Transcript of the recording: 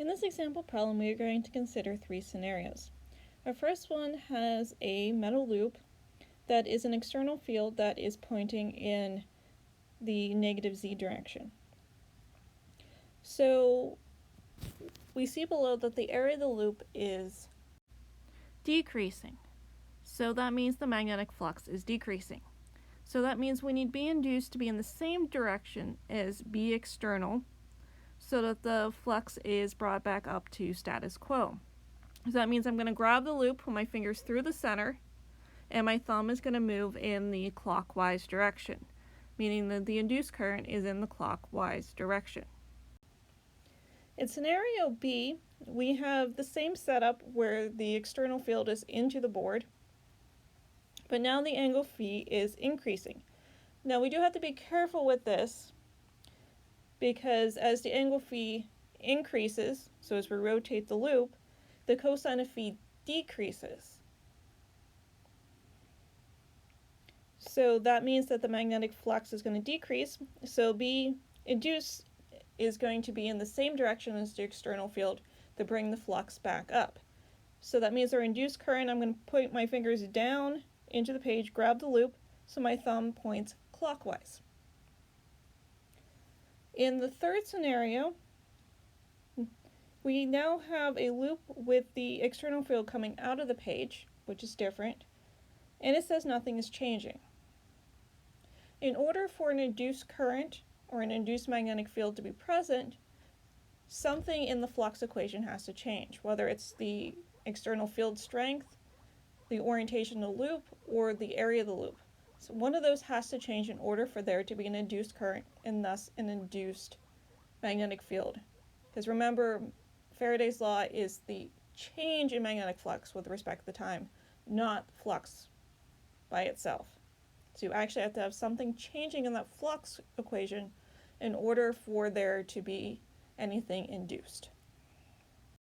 this example problem, we are going to consider three scenarios. Our first one has a metal loop that is an external field that is pointing in the negative z direction. So we see below that the area of the loop is decreasing. So that means the magnetic flux is decreasing. So that means we need B induced to be in the same direction as B external so that the flux is brought back up to status quo. So that means I'm going to grab the loop, put my fingers through the center, and my thumb is going to move in the clockwise direction, meaning that the induced current is in the clockwise direction. In scenario B, we have the same setup where the external field is into the board, but now the angle phi is increasing. Now we do have to be careful with this because as the angle phi increases, so as we rotate the loop, the cosine of phi decreases. So that means that the magnetic flux is going to decrease, so B induced is going to be in the same direction as the external field to bring the flux back up. So that means our induced current, I'm going to put my fingers down into the page, grab the loop, so my thumb points clockwise. In the third scenario, we now have a loop with the external field coming out of the page, which is different, and it says nothing is changing. In order for an induced current or an induced magnetic field to be present, something in the flux equation has to change, whether it's the external field strength, the orientation of the loop, or the area of the loop. So one of those has to change in order for there to be an induced current and thus an induced magnetic field. Because remember, Faraday's law is the change in magnetic flux with respect to time, not flux by itself. So you actually have to have something changing in that flux equation in order for there to be anything induced.